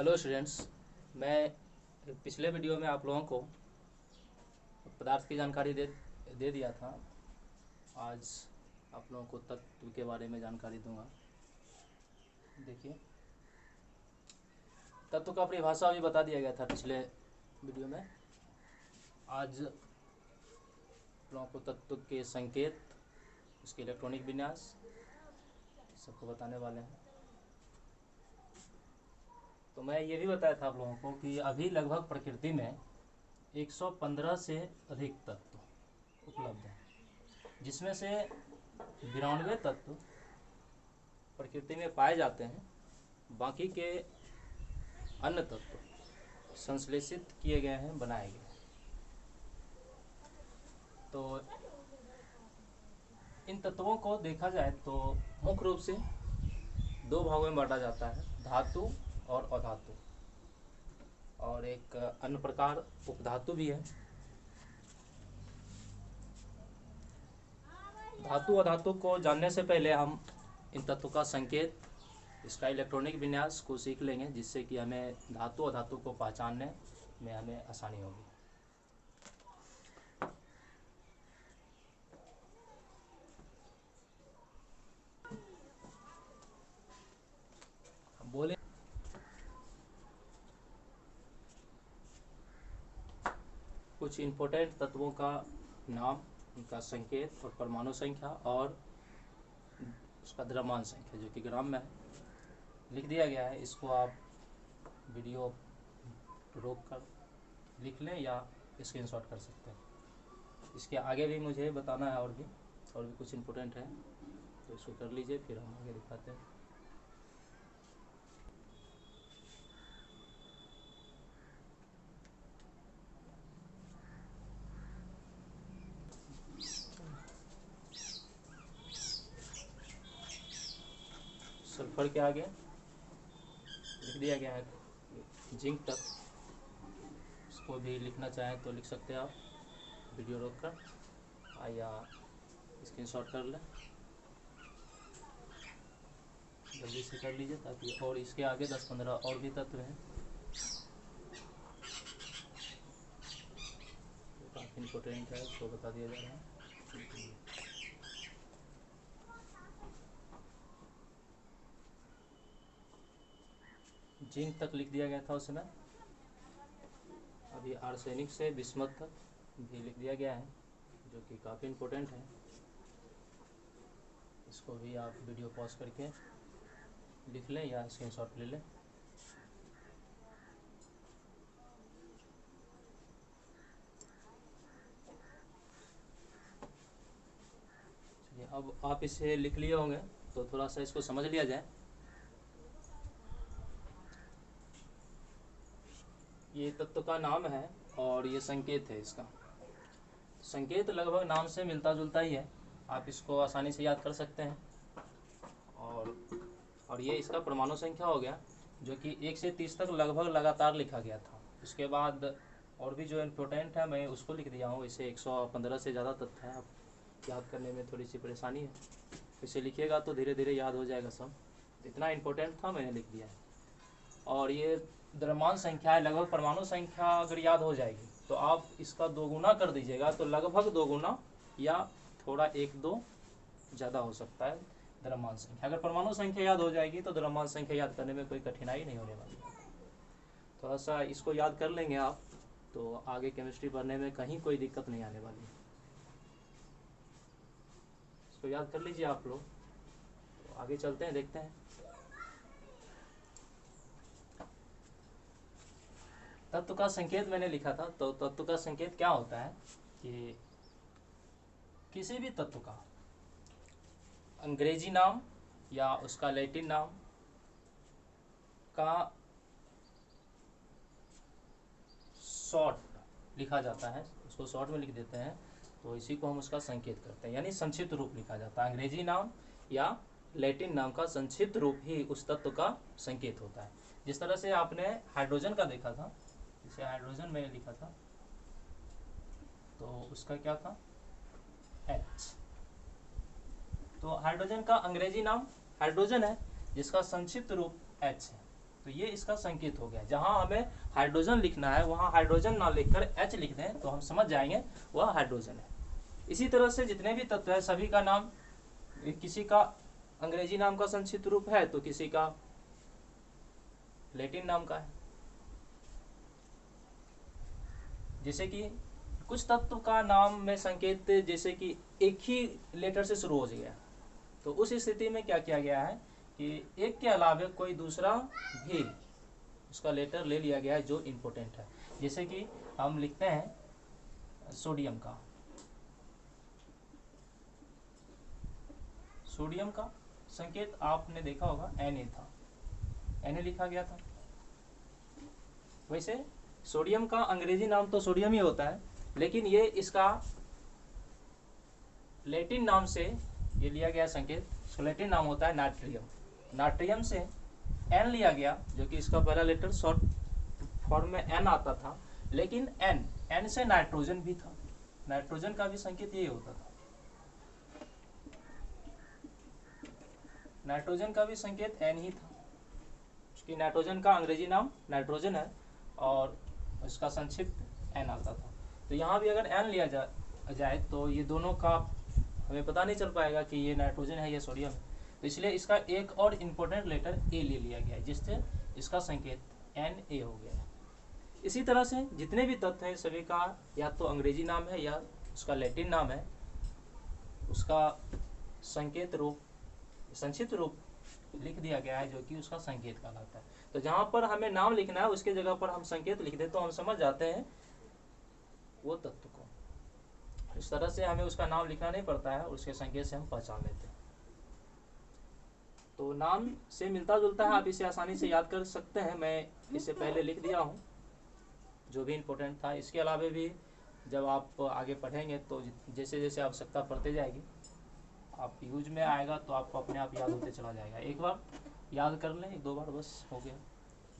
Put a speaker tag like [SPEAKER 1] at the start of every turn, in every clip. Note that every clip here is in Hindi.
[SPEAKER 1] Hello students. मैं पिछले वीडियो में आप लोगों को पदार्थ की जानकारी दे दिया था। आज आप लोगों को तत्व के बारे में जानकारी दूंगा। देखिए, तत्व का परिभाषा भी बता दिया गया था पिछले वीडियो में। आज आप लोगों को तत्व के संकेत, उसके इलेक्ट्रॉनिक विन्यास सबको बताने वाले हैं। तो मैं ये भी बताया था आप लोगों को कि अभी लगभग प्रकृति में 115 से अधिक तत्व उपलब्ध हैं, जिसमें से 92 तत्व प्रकृति में पाए जाते हैं। बाकी के अन्य तत्व संश्लेषित किए गए हैं, बनाए गए हैं। तो इन तत्वों को देखा जाए तो मुख्य रूप से दो भागों में बांटा जाता है, धातु और अधातु। और एक अन्य प्रकार उपधातु भी है। धातु अधातु को जानने से पहले हम इन तत्वों का संकेत, इसका इलेक्ट्रॉनिक विन्यास को सीख लेंगे, जिससे कि हमें धातु अधातु को पहचानने में हमें आसानी होगी। बोले कुछ इम्पोर्टेंट तत्वों का नाम, उनका संकेत और परमाणु संख्या और उसका द्रव्यमान संख्या, जो कि ग्राम में लिख दिया गया है। इसको आप वीडियो रोक कर लिख लें या स्क्रीनशॉट कर सकते हैं। इसके आगे भी मुझे बताना है और भी कुछ इम्पोर्टेंट है, तो इसको कर लीजिए, फिर हम आगे दिखाते हैं। सल्फर के आगे लिख दिया गया है जिंक तक। इसको भी लिखना चाहें तो लिख सकते हैं आप, वीडियो रोक कर या स्क्रीनशॉट कर लें। जल्दी से कर लीजिए ताकि, और इसके आगे 10-15 और भी तत्व हैं, काफ़ी इम्पोर्टेंट है, उसको बता दिया जा रहा है। जिंक तक लिख दिया गया था उसमें। अभी आर्सेनिक से बिस्मथ तक भी लिख दिया गया है, जो कि काफ़ी इम्पोर्टेंट है। इसको भी आप वीडियो पॉज करके लिख लें या स्क्रीनशॉट ले लें। चलिए, अब आप इसे लिख लिए होंगे तो थोड़ा सा इसको समझ लिया जाए। ये तत्व का नाम है और ये संकेत है। इसका संकेत लगभग नाम से मिलता जुलता ही है, आप इसको आसानी से याद कर सकते हैं। और ये इसका परमाणु संख्या हो गया, जो कि 1 से 30 तक लगभग लगातार लिखा गया था। उसके बाद और भी जो इम्पोर्टेंट है मैं उसको लिख दिया हूँ। इसे 115 से ज़्यादा तत्व है, आप याद करने में थोड़ी सी परेशानी है। इसे लिखिएगा तो धीरे धीरे याद हो जाएगा सब। इतना इम्पोर्टेंट था, मैंने लिख दिया है। और ये द्रव्यमान संख्या है, लगभग परमाणु संख्या अगर याद हो जाएगी तो आप इसका 2 गुना कर दीजिएगा, तो लगभग 2 गुना या थोड़ा 1-2 ज़्यादा हो सकता है द्रव्यमान संख्या। अगर परमाणु संख्या याद हो जाएगी तो द्रव्यमान संख्या याद करने में कोई कठिनाई नहीं होने वाली। थोड़ा सा इसको याद कर लेंगे आप तो आगे केमिस्ट्री पढ़ने में कहीं कोई दिक्कत नहीं आने वाली है। इसको याद कर लीजिए आप लोग, तो आगे चलते हैं, देखते हैं। तत्व का संकेत मैंने लिखा था, तो तत्व का संकेत क्या होता है कि किसी भी तत्व का अंग्रेजी नाम या उसका लैटिन नाम का शॉर्ट लिखा जाता है, उसको शॉर्ट में लिख देते हैं, तो इसी को हम उसका संकेत करते हैं, यानी संक्षिप्त रूप लिखा जाता है। अंग्रेजी नाम या लैटिन नाम का संक्षिप्त रूप ही उस तत्व का संकेत होता है। जिस तरह से आपने हाइड्रोजन का देखा था, जिसे हाइड्रोजन मैंने लिखा था, तो उसका क्या था, H। तो हाइड्रोजन का अंग्रेजी नाम हाइड्रोजन है, जिसका संक्षिप्त रूप H है। तो ये इसका संकेत हो गया। जहां हमें हाइड्रोजन लिखना है वहां हाइड्रोजन ना लिखकर H लिख दें तो हम समझ जाएंगे वह हाइड्रोजन है। इसी तरह से जितने भी तत्व है सभी का नाम, किसी का अंग्रेजी नाम का संक्षिप्त रूप है तो किसी का लैटिन नाम का है। जैसे कि कुछ तत्व का नाम में संकेत जैसे कि एक ही लेटर से शुरू हो गया, तो उस स्थिति में क्या किया गया है कि एक के अलावा कोई दूसरा भी उसका लेटर ले लिया गया है जो इम्पोर्टेंट है। जैसे कि हम लिखते हैं सोडियम का, सोडियम का संकेत आपने देखा होगा Na था, Na लिखा गया था। वैसे सोडियम का अंग्रेजी नाम तो सोडियम ही होता है, लेकिन ये इसका लैटिन नाम से ये लिया गया संकेत, इसका लैटिन नाम होता है नाट्रियम। नाट्रियम से N लिया गया, जो कि इसका पहला लेटर शॉर्ट फॉर्म में N आता था, लेकिन N से नाइट्रोजन भी था, नाइट्रोजन का भी संकेत यही होता था। नाइट्रोजन का भी संकेत N ही था, उसकी नाइट्रोजन का अंग्रेजी नाम नाइट्रोजन है और इसका संक्षिप्त N आता था। तो यहाँ भी अगर N लिया जाए तो ये दोनों का हमें पता नहीं चल पाएगा कि ये नाइट्रोजन है या सोडियम है, तो इसलिए इसका एक और इम्पोर्टेंट लेटर A ले लिया गया है, जिससे इसका संकेत Na हो गया है। इसी तरह से जितने भी तत्व हैं सभी का या तो अंग्रेजी नाम है या उसका लैटिन नाम है, उसका संकेत रूप, संक्षिप्त रूप लिख दिया गया है जो कि उसका संकेत कहलाता है। तो जहाँ पर हमें नाम लिखना है उसके जगह पर हम संकेत लिख दे तो हम समझ जाते हैं वो तत्व को। इस तरह से हमें उसका नाम लिखना नहीं पड़ता है, उसके संकेत से हम पहचान लेते हैं। तो नाम से मिलता जुलता है, आप इसे आसानी से याद कर सकते हैं। मैं इसे पहले लिख दिया हूँ जो भी इम्पोर्टेंट था। इसके अलावा भी जब आप आगे पढ़ेंगे तो जैसे जैसे आवश्यकता पड़ती जाएगी, आप यूज में आएगा तो आपको अपने आप याद होते चला जाएगा। एक बार याद कर लें, एक दो बार बस हो गया।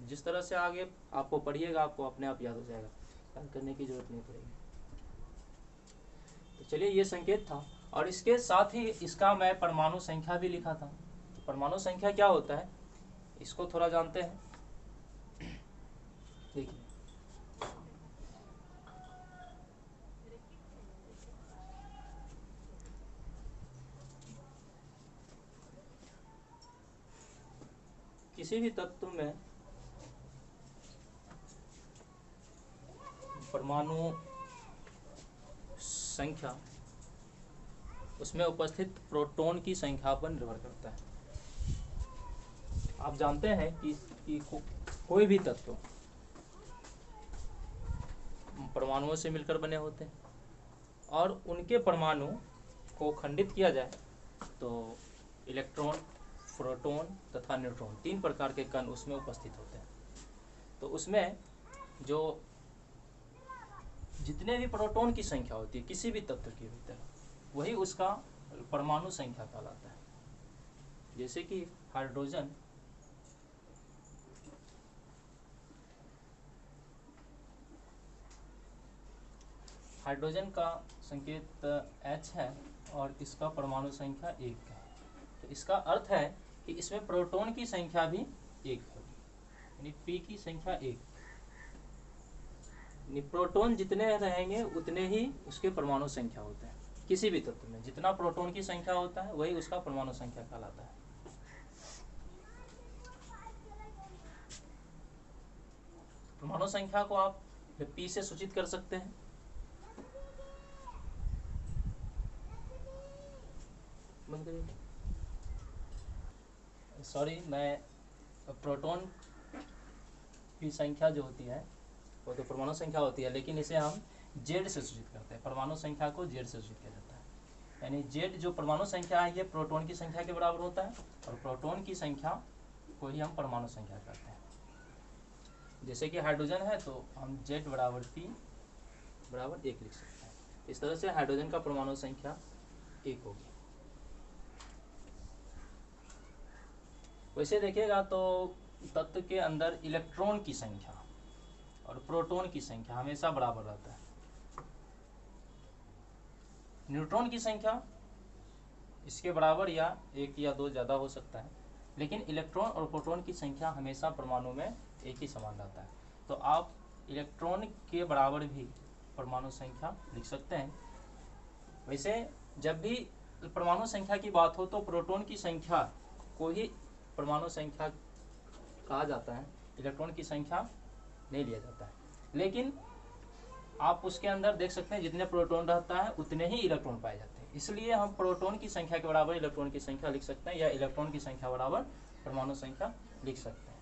[SPEAKER 1] जिस तरह से आगे आपको पढ़िएगा आपको अपने आप याद हो जाएगा, याद करने की जरूरत नहीं पड़ेगी। तो चलिए ये संकेत था, और इसके साथ ही इसका मैं परमाणु संख्या भी लिखा था। तो परमाणु संख्या क्या होता है इसको थोड़ा जानते हैं। देखिए किसी भी तत्व में परमाणु संख्या उसमें उपस्थित प्रोटॉन की संख्या पर निर्भर करता है। आप जानते हैं कि कोई भी तत्व परमाणुओं से मिलकर बने होते हैं, और उनके परमाणु को खंडित किया जाए तो इलेक्ट्रॉन, प्रोटॉन तथा न्यूट्रॉन, तीन प्रकार के कण उसमें उपस्थित होते हैं। तो उसमें जो जितने भी प्रोटॉन की संख्या होती है किसी भी तत्व के भीतर, वही उसका परमाणु संख्या कहलाता है। जैसे कि हाइड्रोजन का संकेत H है और इसका परमाणु संख्या 1 है। तो इसका अर्थ है कि इसमें प्रोटॉन की संख्या भी 1 होगी, यानी P की संख्या 1। प्रोटॉन जितने रहेंगे उतने ही उसके परमाणु संख्या होते हैं। किसी भी तत्व में जितना प्रोटॉन की संख्या होता है वही उसका परमाणु संख्या कहलाता है। परमाणु संख्या को आप P से सूचित कर सकते हैं। सॉरी, मैं प्रोटॉन की संख्या जो होती है वो तो परमाणु संख्या होती है, लेकिन इसे हम Z से सूचित करते हैं। परमाणु संख्या को Z से सूचित किया जाता है, यानी Z जो परमाणु संख्या है ये प्रोटॉन की संख्या के बराबर होता है, और प्रोटॉन की संख्या को ही हम परमाणु संख्या कहते हैं। जैसे कि हाइड्रोजन है तो हम Z बराबर P बराबर 1 लिख सकते हैं। इस तरह से हाइड्रोजन का परमाणु संख्या 1 होगी। वैसे देखिएगा तो तत्व के अंदर इलेक्ट्रॉन की संख्या और प्रोटॉन की संख्या हमेशा बराबर रहता है। न्यूट्रॉन की संख्या इसके बराबर या 1 या 2 ज़्यादा हो सकता है, लेकिन इलेक्ट्रॉन और प्रोटॉन की संख्या हमेशा परमाणु में एक ही समान रहता है। तो आप इलेक्ट्रॉन के बराबर भी परमाणु संख्या लिख सकते हैं। वैसे जब भी परमाणु संख्या की बात हो तो प्रोटॉन की संख्या को ही परमाणु संख्या कहा जाता है, इलेक्ट्रॉन की संख्या नहीं लिया जाता है। लेकिन आप उसके अंदर देख सकते हैं जितने प्रोटॉन रहता है उतने ही इलेक्ट्रॉन पाए जाते हैं, इसलिए हम प्रोटॉन की संख्या के बराबर इलेक्ट्रॉन की संख्या लिख सकते हैं या इलेक्ट्रॉन की संख्या बराबर परमाणु संख्या लिख सकते हैं।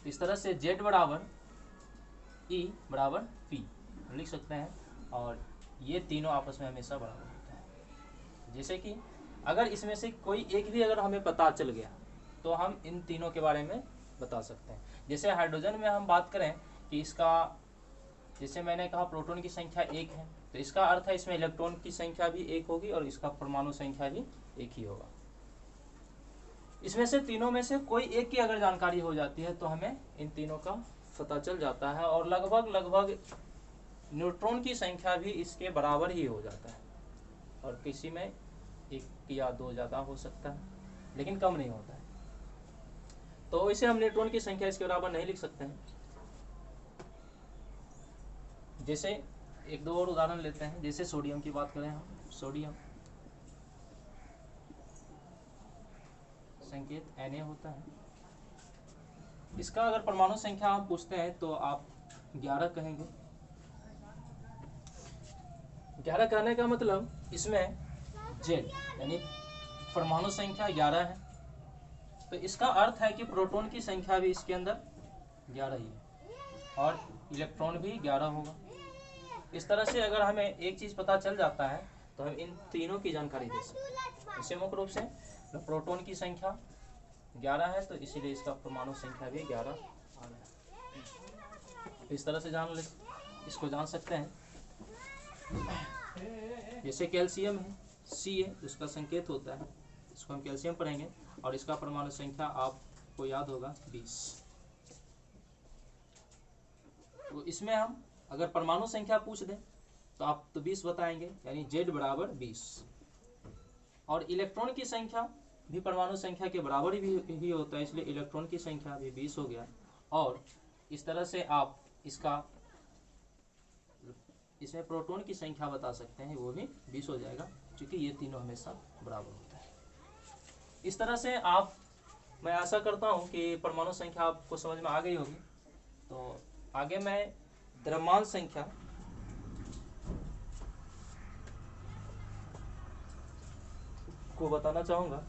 [SPEAKER 1] तो इस तरह से Z बराबर E बराबर P लिख सकते हैं, और ये तीनों आपस में हमेशा बराबर होते हैं। जैसे कि अगर इसमें से कोई एक भी अगर हमें पता चल गया तो हम इन तीनों के बारे में बता सकते हैं। जैसे हाइड्रोजन में हम बात करें कि इसका, जैसे मैंने कहा प्रोटॉन की संख्या एक है, तो इसका अर्थ है इसमें इलेक्ट्रॉन की संख्या भी एक होगी और इसका परमाणु संख्या भी एक ही होगा। इसमें से तीनों में से कोई एक की अगर जानकारी हो जाती है तो हमें इन तीनों का पता चल जाता है, और लगभग न्यूट्रॉन की संख्या भी इसके बराबर ही हो जाता है, और किसी में एक या दो ज़्यादा हो सकता है लेकिन कम नहीं होता है। तो इसे हम न्यूट्रॉन की संख्या इसके बराबर नहीं लिख सकते हैं। जैसे एक दो और उदाहरण लेते हैं, जैसे सोडियम की बात करें हम, सोडियम संकेत Na होता है, इसका अगर परमाणु संख्या हम पूछते हैं तो आप 11 कहेंगे। 11 कहने का मतलब इसमें Z यानी परमाणु संख्या 11 है, तो इसका अर्थ है कि प्रोटॉन की संख्या भी इसके अंदर 11 ही है और इलेक्ट्रॉन भी 11 होगा। इस तरह से अगर हमें एक चीज़ पता चल जाता है तो हम इन तीनों की जानकारी दे सकते हैं। इसे मुख्य रूप से प्रोटॉन की संख्या 11 है तो इसीलिए इसका परमाणु संख्या भी 11 आ गया। इस तरह से इसको जान सकते हैं। जैसे कैल्शियम है C है, उसका संकेत होता है, इसको हम कैल्शियम पढ़ेंगे, और इसका परमाणु संख्या आपको याद होगा 20। तो इसमें हम अगर परमाणु संख्या पूछ दें तो आप तो 20 बताएंगे, यानी Z बराबर 20। और इलेक्ट्रॉन की संख्या भी परमाणु संख्या के बराबर ही होता है, इसलिए इलेक्ट्रॉन की संख्या भी 20 हो गया। और इस तरह से आप इसमें प्रोटॉन की संख्या बता सकते हैं, वो भी 20 हो जाएगा, क्योंकि ये तीनों हमेशा बराबर होता है। इस तरह से मैं आशा करता हूँ कि परमाणु संख्या आपको समझ में आ गई होगी। तो आगे मैं द्रव्यमान संख्या को बताना चाहूँगा।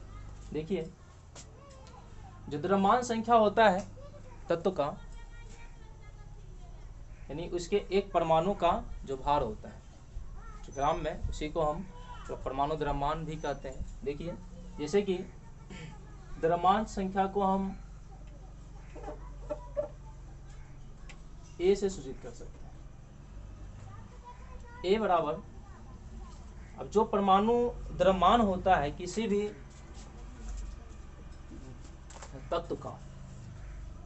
[SPEAKER 1] देखिए, जो द्रव्यमान संख्या होता है तत्व का, यानी उसके एक परमाणु का जो भार होता है ग्राम में, उसी को हम परमाणु द्रव्यमान भी कहते हैं। देखिए, जैसे कि द्रव्यमान संख्या को हम A से सूचित कर सकते हैं। A बराबर, अब जो परमाणु द्रव्यमान होता है किसी भी तत्व का,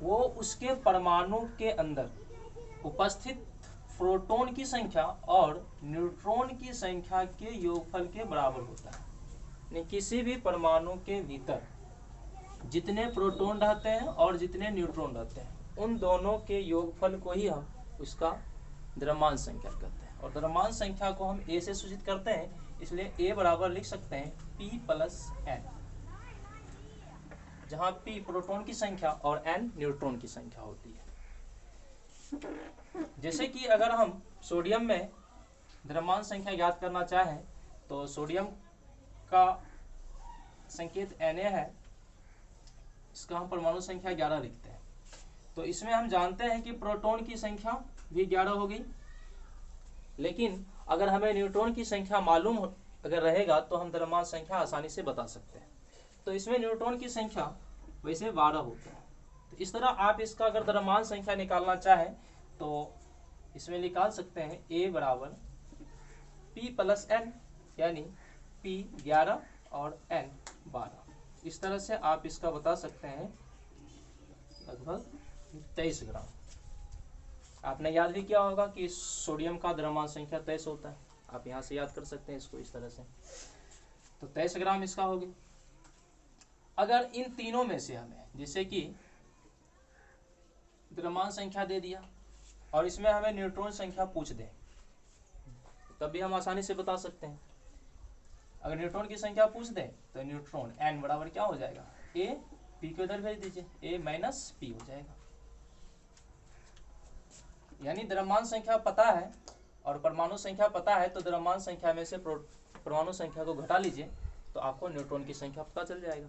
[SPEAKER 1] वो उसके परमाणु के अंदर उपस्थित प्रोटॉन की संख्या और न्यूट्रॉन की संख्या के योगफल के बराबर होता है। यानी किसी भी परमाणु के भीतर जितने प्रोटॉन रहते हैं और जितने न्यूट्रॉन रहते हैं, उन दोनों के योगफल को ही हम उसका द्रव्यमान संख्या कहते हैं। और द्रव्यमान संख्या को हम A से सूचित करते हैं, इसलिए A बराबर लिख सकते हैं P प्लस N, जहाँ P प्रोटॉन की संख्या और N न्यूट्रॉन की संख्या होती है। जैसे कि अगर हम सोडियम में द्रव्यमान संख्या ज्ञात करना चाहें तो सोडियम का संकेत Na है, इसका हम परमाणु संख्या 11 लिखते हैं। तो इसमें हम जानते हैं कि प्रोटॉन की संख्या भी 11 होगी, लेकिन अगर हमें न्यूट्रॉन की संख्या मालूम अगर रहेगा तो हम द्रव्यमान संख्या आसानी से बता सकते हैं। तो इसमें न्यूट्रॉन की संख्या वैसे 12 होता है। तो इस तरह आप इसका अगर द्रव्यमान संख्या निकालना चाहें तो इसमें निकाल सकते हैं A बराबर P प्लस N, यानी P 11 और N 12। इस तरह से आप इसका बता सकते हैं लगभग 23 ग्राम। आपने याद भी किया होगा कि सोडियम का द्रव्यमान संख्या 23 होता है, आप यहाँ से याद कर सकते हैं इसको इस तरह से। तो 23 ग्राम इसका होगी। अगर इन तीनों में से हमें, जैसे कि द्रव्यमान संख्या दे दिया और इसमें हमें न्यूट्रॉन संख्या पूछ दे, तब भी हम आसानी से बता सकते हैं। अगर न्यूट्रॉन की संख्या पूछ दे तो न्यूट्रॉन n बराबर क्या हो जाएगा, a p को इधर भेज दीजिए, a माइनस p हो जाएगा। यानी द्रव्यमान संख्या पता है और परमाणु संख्या पता है, तो द्रव्यमान संख्या में से परमाणु संख्या को घटा लीजिए तो आपको न्यूट्रॉन की संख्या पता चल जाएगा।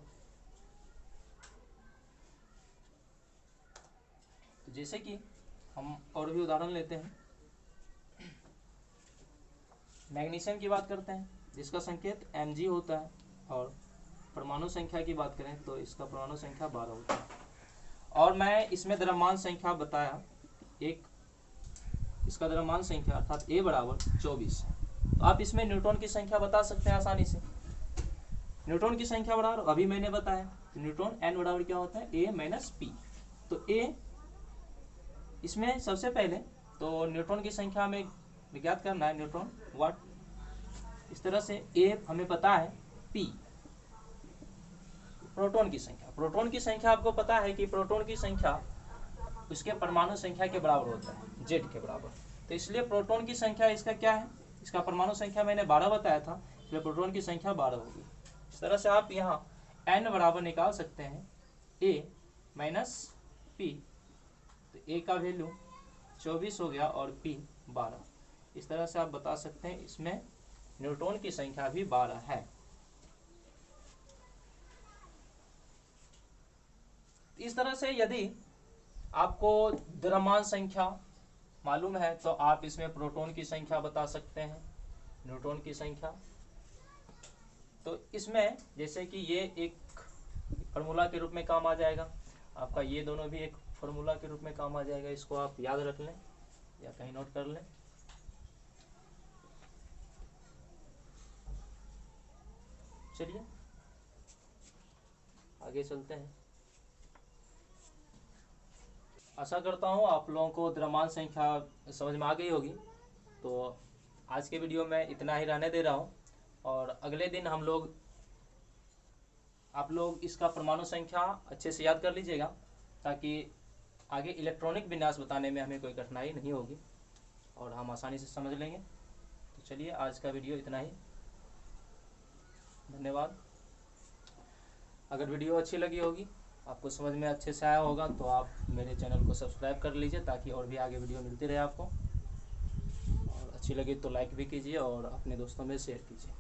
[SPEAKER 1] तो जैसे कि हम और भी उदाहरण लेते हैं, मैग्नीशियम की बात करते हैं जिसका संकेत Mg होता है, और परमाणु संख्या की बात करें तो इसका परमाणु संख्या 12 होता है। और मैं इसमें द्रव्यमान संख्या बताया, एक इसका द्रव्यमान संख्या अर्थात A बराबर 24 है। तो आप इसमें न्यूट्रॉन की संख्या बता सकते हैं आसानी से। न्यूट्रॉन की संख्या बराबर अभी मैंने बताया, तो न्यूट्रॉन n बराबर क्या होता है, a माइनस p। तो a इसमें सबसे पहले तो न्यूट्रॉन की संख्या हमें ज्ञात करना है, न्यूट्रॉन वाट। इस तरह से a हमें पता है, p प्रोटॉन की संख्या। प्रोटॉन की संख्या आपको पता है कि प्रोटॉन की संख्या उसके परमाणु संख्या के बराबर होता है, z के बराबर। तो इसलिए प्रोटॉन की संख्या इसका क्या है, इसका परमाणु संख्या मैंने 12 बताया था, इसलिए प्रोटॉन की संख्या 12 होगी। इस तरह से आप यहाँ n बराबर निकाल सकते हैं a माइनस p। तो a का वैल्यू 24 हो गया और p 12। इस तरह से आप बता सकते हैं इसमें न्यूट्रॉन की संख्या भी 12 है। इस तरह से यदि आपको द्रव्यमान संख्या मालूम है तो आप इसमें प्रोटॉन की संख्या बता सकते हैं, न्यूट्रॉन की संख्या। तो इसमें जैसे कि ये एक फार्मूला के रूप में काम आ जाएगा, आपका ये दोनों भी एक फार्मूला के रूप में काम आ जाएगा। इसको आप याद रख लें या कहीं नोट कर लें। चलिए आगे चलते हैं। आशा करता हूँ आप लोगों को द्रव्यमान संख्या समझ में आ गई होगी। तो आज के वीडियो में इतना ही रहने दे रहा हूँ, और अगले दिन आप लोग इसका परमाणु संख्या अच्छे से याद कर लीजिएगा, ताकि आगे इलेक्ट्रॉनिक विन्यास बताने में हमें कोई कठिनाई नहीं होगी और हम आसानी से समझ लेंगे। तो चलिए आज का वीडियो इतना ही, धन्यवाद। अगर वीडियो अच्छी लगी होगी, आपको समझ में अच्छे से आया होगा, तो आप मेरे चैनल को सब्सक्राइब कर लीजिए ताकि और भी आगे वीडियो मिलती रहे आपको। और अच्छी लगी तो लाइक भी कीजिए और अपने दोस्तों में शेयर कीजिए।